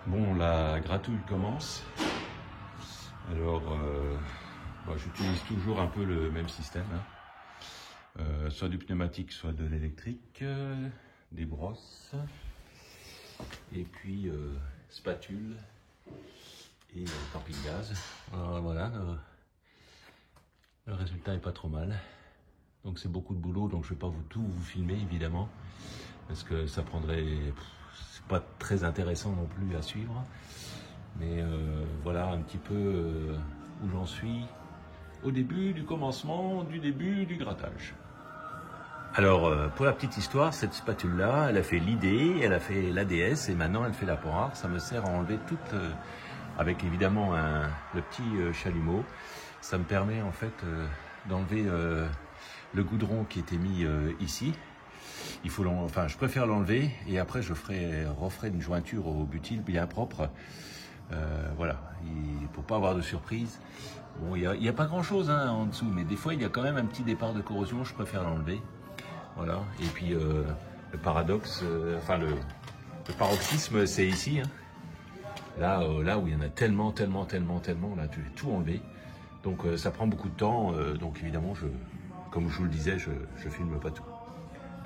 Bon, la gratouille commence. Alors, j'utilise toujours un peu le même système, hein. Soit du pneumatique, soit de l'électrique, des brosses, et puis spatule et camping-gaz. Voilà, le résultat est pas trop mal. Donc c'est beaucoup de boulot, donc je vais pas tout vous filmer évidemment, parce que ça prendrait... c'est pas très intéressant non plus à suivre. Mais voilà un petit peu où j'en suis au début du commencement, du début du grattage. Alors pour la petite histoire, cette spatule-là, elle a fait l'ID, elle a fait l'ADS et maintenant elle fait la poire. Ça me sert à enlever toute, avec évidemment le petit chalumeau. Ça me permet en fait d'enlever le goudron qui était mis ici. Je préfère l'enlever et après je referai une jointure au butyl bien propre. Voilà, pour pas avoir de surprise. Bon, il y a pas grand chose en dessous, mais des fois il y a quand même un petit départ de corrosion, je préfère l'enlever. Voilà, et puis le paradoxe, le paroxysme c'est ici, hein. Là où il y en a tellement, là tu vais tout enlever. Donc ça prend beaucoup de temps, donc évidemment, comme je vous le disais, je filme pas tout.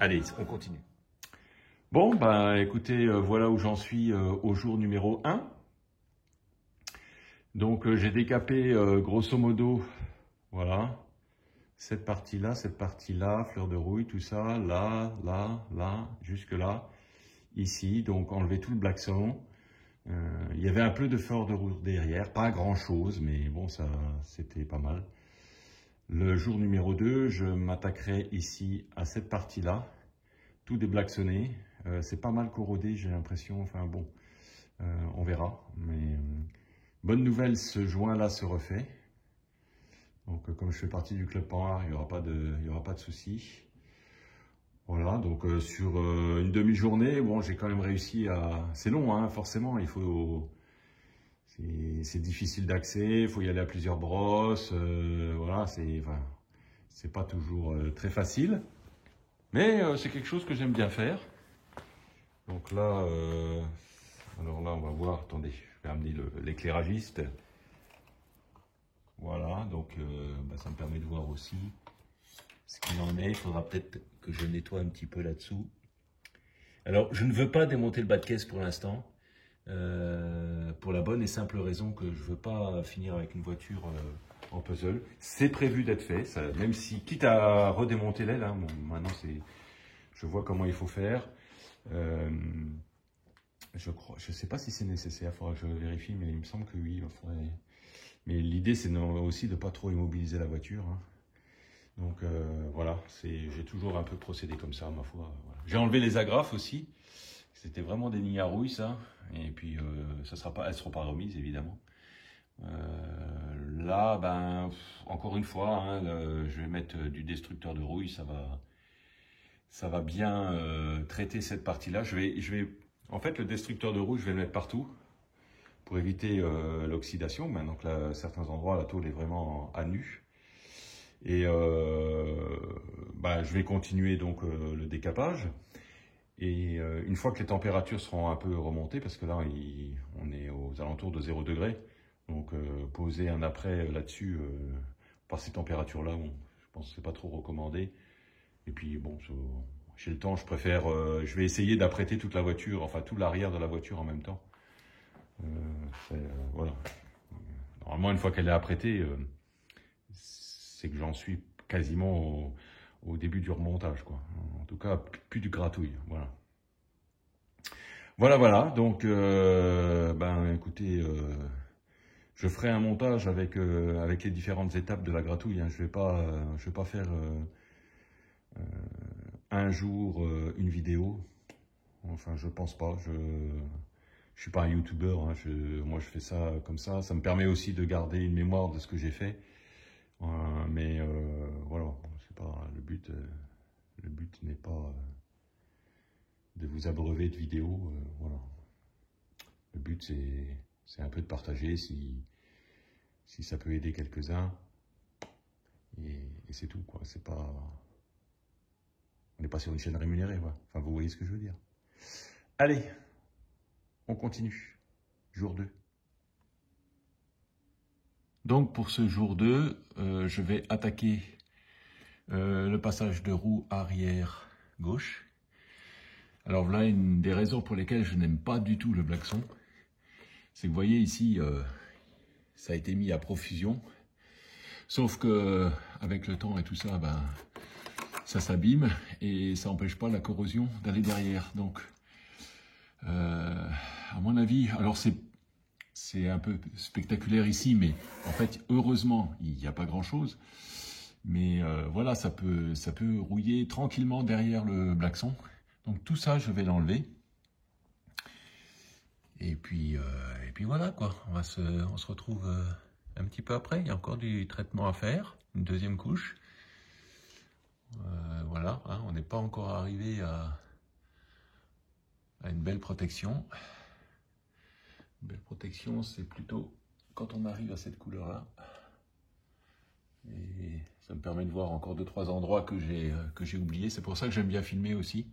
Allez, on continue. Bon, écoutez, voilà où j'en suis au jour numéro 1. Donc j'ai décapé grosso modo, voilà, cette partie-là, fleur de rouille, tout ça, là, jusque là, ici, donc enlever tout le blackson. Il y avait un peu de fleur de rouille derrière, pas grand-chose, mais bon, ça, c'était pas mal. Le jour numéro 2, je m'attaquerai ici à cette partie-là, tout déblacksonné. C'est pas mal corrodé, j'ai l'impression, enfin bon, on verra, mais... bonne nouvelle, ce joint-là se refait. Donc, comme je fais partie du club Panhard, il n'y aura pas de souci. Voilà, donc sur une demi-journée, bon, j'ai quand même réussi à... C'est long, hein, forcément, il faut... C'est difficile d'accès, il faut y aller à plusieurs brosses. Voilà, c'est pas toujours très facile. Mais c'est quelque chose que j'aime bien faire. Donc là, alors là, on va voir, attendez, je vais amener l'éclairagiste. Voilà, donc ça me permet de voir aussi ce qu'il en est. Il faudra peut-être que je nettoie un petit peu là-dessous. Alors, je ne veux pas démonter le bas de caisse pour l'instant, pour la bonne et simple raison que je ne veux pas finir avec une voiture en puzzle. C'est prévu d'être fait, ça, même si, quitte à redémonter l'aile, hein, bon, maintenant je vois comment il faut faire. Je sais pas si c'est nécessaire, il faudra que je vérifie, mais il me semble que oui, il faudrait... Mais l'idée, c'est aussi de ne pas trop immobiliser la voiture, hein. Donc voilà, j'ai toujours un peu procédé comme ça, ma foi. Voilà. J'ai enlevé les agrafes aussi. C'était vraiment des nids à rouille, ça. Et puis, elles ne seront pas remises, évidemment. Là, encore une fois, hein, je vais mettre du destructeur de rouille. Ça va bien traiter cette partie-là. En fait, le destructeur de rouille, je vais le mettre partout pour éviter l'oxydation. Maintenant que là, certains endroits, la tôle est vraiment à nu. Et je vais continuer donc le décapage. Et une fois que les températures seront un peu remontées, parce que là, on est aux alentours de 0 degré, donc poser un après là-dessus, par ces températures-là, bon, je pense que c'est pas trop recommandé. Et puis bon, j'ai le temps, je vais essayer d'apprêter toute la voiture, enfin tout l'arrière de la voiture en même temps. Voilà. Normalement, une fois qu'elle est apprêtée, c'est que j'en suis quasiment au début du remontage, quoi. En tout cas, plus du gratouille, voilà. Voilà, donc, écoutez, je ferai un montage avec les différentes étapes de la gratouille, hein. Je vais pas faire un jour une vidéo, enfin, je pense pas, je suis pas un youtubeur, hein. Moi je fais ça comme ça me permet aussi de garder une mémoire de ce que j'ai fait. Voilà, c'est pas le but n'est pas de vous abreuver de vidéos, voilà. Le but c'est un peu de partager si ça peut aider quelques-uns, et c'est tout, quoi. C'est pas, on n'est pas sur une chaîne rémunérée, quoi. Enfin, vous voyez ce que je veux dire. Allez, on continue. jour 2. Donc pour ce jour 2, je vais attaquer le passage de roue arrière gauche. Alors voilà une des raisons pour lesquelles je n'aime pas du tout le Blackson. C'est que vous voyez ici, ça a été mis à profusion. Sauf que avec le temps et tout ça, ben, ça s'abîme et ça n'empêche pas la corrosion d'aller derrière. Donc, à mon avis, alors c'est un peu spectaculaire ici, mais en fait, heureusement, il n'y a pas grand-chose. Mais voilà, ça peut rouiller tranquillement derrière le Blackson. Donc tout ça, je vais l'enlever. Et puis voilà quoi, on se retrouve un petit peu après. Il y a encore du traitement à faire, une deuxième couche. Voilà, hein, on n'est pas encore arrivé à une belle protection. Une belle protection, c'est plutôt quand on arrive à cette couleur-là. Et ça me permet de voir encore 2-3 endroits que j'ai oubliés. C'est pour ça que j'aime bien filmer aussi.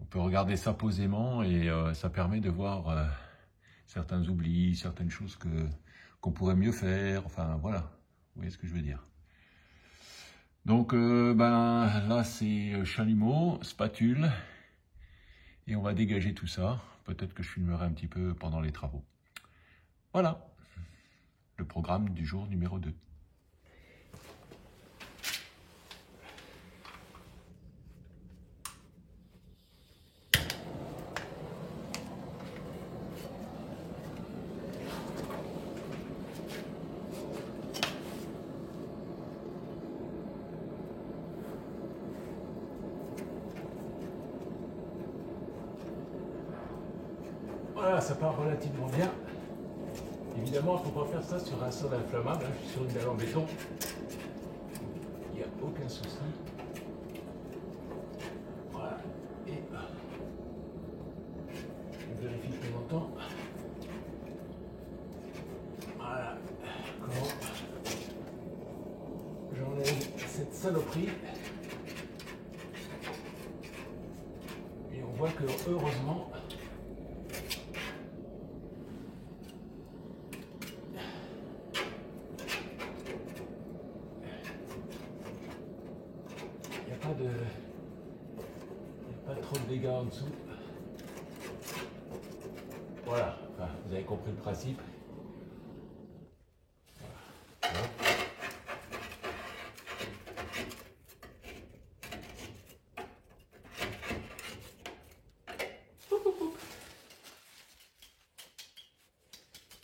On peut regarder ça posément et ça permet de voir certains oublis, certaines choses qu'on pourrait mieux faire. Enfin voilà, vous voyez ce que je veux dire. Donc ben là c'est chalumeau, spatule et on va dégager tout ça. Peut-être que je filmerai un petit peu pendant les travaux. Voilà le programme du jour numéro 2. Voilà, ça part relativement bien. Évidemment, il ne faut pas faire ça sur un sol inflammable. Je suis sur une dalle en béton. Il n'y a aucun souci. Voilà. Et je vérifie de temps en temps. Voilà. Comment j'enlève cette saloperie. Et on voit que heureusement, il n'y a pas trop de dégâts en dessous. Voilà, enfin, vous avez compris le principe. Voilà.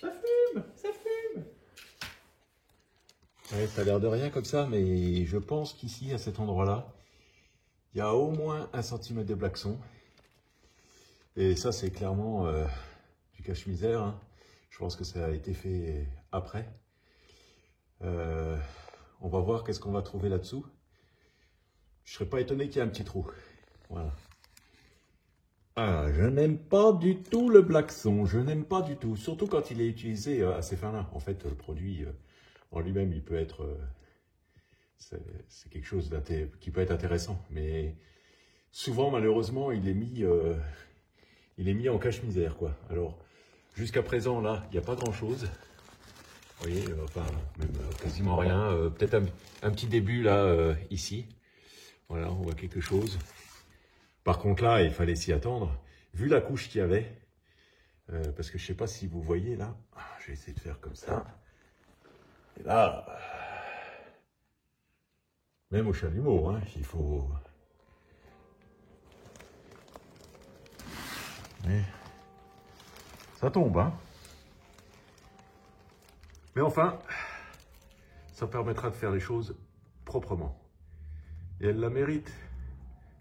Ça fume, ça fume. Ouais, ça a l'air de rien comme ça, mais je pense qu'ici, à cet endroit-là, il y a au moins 1 cm de Blackson. Et ça, c'est clairement du cache-misère. Hein. Je pense que ça a été fait après. On va voir qu'est-ce qu'on va trouver là-dessous. Je ne serais pas étonné qu'il y ait un petit trou. Voilà. Ah, je n'aime pas du tout le Blackson. Je n'aime pas du tout. Surtout quand il est utilisé assez fin-là. En fait, le produit en lui-même, il peut être... c'est quelque chose qui peut être intéressant. Mais souvent, malheureusement, il est mis en cache-misère, quoi. Alors, jusqu'à présent, là, il n'y a pas grand-chose. Vous voyez, enfin, même quasiment rien. Peut-être un petit début, là, ici. Voilà, on voit quelque chose. Par contre, là, il fallait s'y attendre. Vu la couche qu'il y avait, parce que je ne sais pas si vous voyez, là, je vais essayer de faire comme ça. Et là, même au chalumeau, hein, il faut... Mais ça tombe, hein. Mais enfin, ça permettra de faire les choses proprement. Et elle la mérite,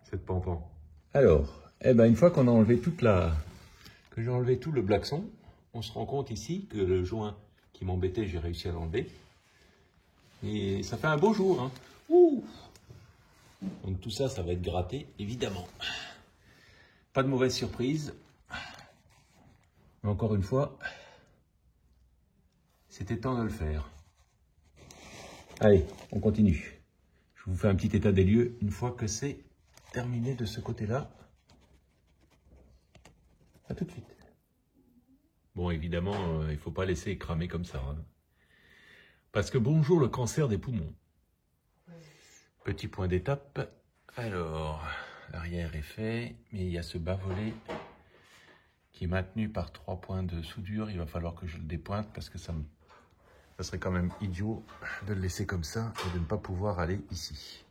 cette pampan. Alors, eh ben, une fois qu'on a enlevé que j'ai enlevé tout le Blackson, on se rend compte ici que le joint qui m'embêtait, j'ai réussi à l'enlever. Et ça fait un beau jour, hein. Ouh. Donc tout ça, ça va être gratté, évidemment. Pas de mauvaise surprise. Mais encore une fois, c'était temps de le faire. Allez, on continue. Je vous fais un petit état des lieux une fois que c'est terminé de ce côté-là. À tout de suite. Bon, évidemment, il ne faut pas laisser cramer comme ça. Hein. Parce que bonjour le cancer des poumons. Petit point d'étape. Alors, l'arrière est fait, mais il y a ce bas-volet qui est maintenu par 3 points de soudure. Il va falloir que je le dépointe parce que ça serait quand même idiot de le laisser comme ça et de ne pas pouvoir aller ici.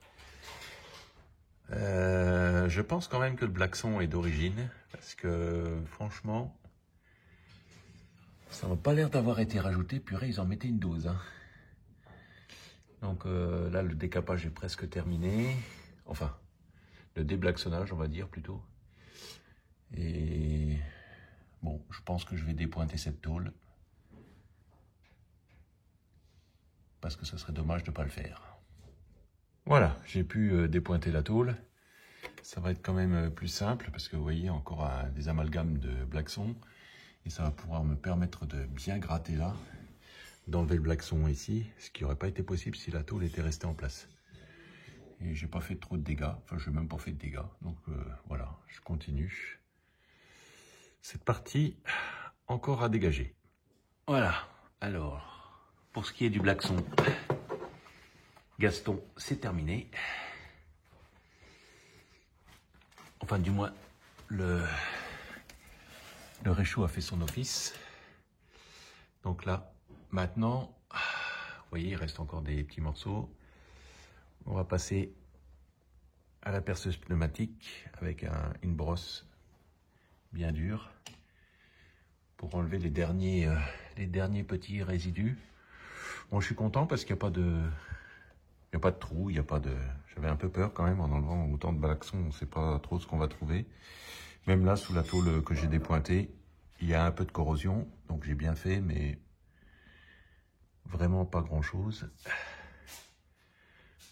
Je pense quand même que le blackson est d'origine parce que franchement, ça n'a pas l'air d'avoir été rajouté. Purée, ils en mettaient une dose. Hein. Donc là, le décapage est presque terminé. Enfin, le déblacksonnage, on va dire plutôt. Et bon, je pense que je vais dépointer cette tôle. Parce que ce serait dommage de ne pas le faire. Voilà, j'ai pu dépointer la tôle. Ça va être quand même plus simple parce que vous voyez encore des amalgames de blackson. Et ça va pouvoir me permettre de bien gratter là, d'enlever le blackson ici, ce qui n'aurait pas été possible si la tôle était restée en place. Et j'ai pas fait trop de dégâts, enfin je n'ai même pas fait de dégâts. Donc voilà, je continue. Cette partie, encore à dégager. Voilà, alors, pour ce qui est du blackson, Gaston, c'est terminé. Enfin, du moins, le réchaud a fait son office. Donc là, maintenant, vous voyez, il reste encore des petits morceaux. On va passer à la perceuse pneumatique avec une brosse bien dure pour enlever les derniers petits résidus. Bon, je suis content parce qu'il n'y a pas de... Il n'y a pas de trou, il n'y a pas de... J'avais un peu peur quand même en enlevant autant de blackson, on ne sait pas trop ce qu'on va trouver. Même là, sous la tôle que j'ai dépointée, il y a un peu de corrosion, donc j'ai bien fait, mais vraiment pas grand-chose.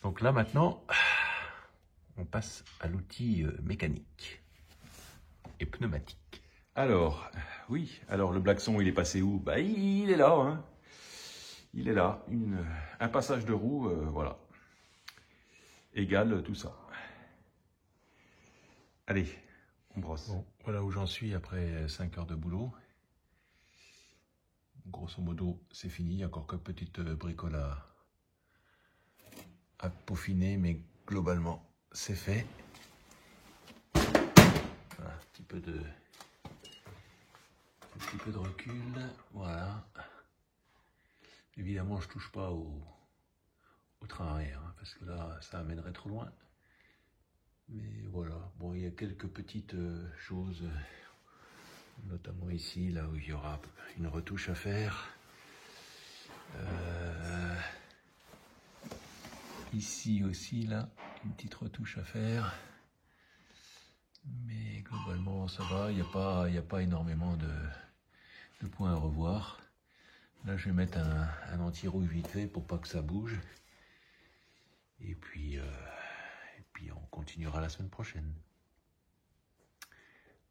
Donc là, maintenant, on passe à l'outil mécanique et pneumatique. Alors, oui, alors le blackson, il est passé où? Bah, il est là, hein. Il est là, un passage de roue, voilà. Égale tout ça. Allez, on brosse. Bon, voilà où j'en suis après 5 heures de boulot. Grosso modo, c'est fini. Il y a encore quelques petites bricoles à peaufiner, mais globalement, c'est fait. Voilà, un petit peu de recul. Voilà. Évidemment, je touche pas au train arrière, hein, parce que là, ça amènerait trop loin. Mais voilà, bon, il y a quelques petites choses, notamment ici, là où il y aura une retouche à faire. Ici aussi, là, une petite retouche à faire. Mais globalement, ça va, il n'y a pas énormément de points à revoir. Là, je vais mettre un anti-rouille vite fait pour pas que ça bouge. Et puis on continuera la semaine prochaine.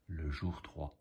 Le jour 3.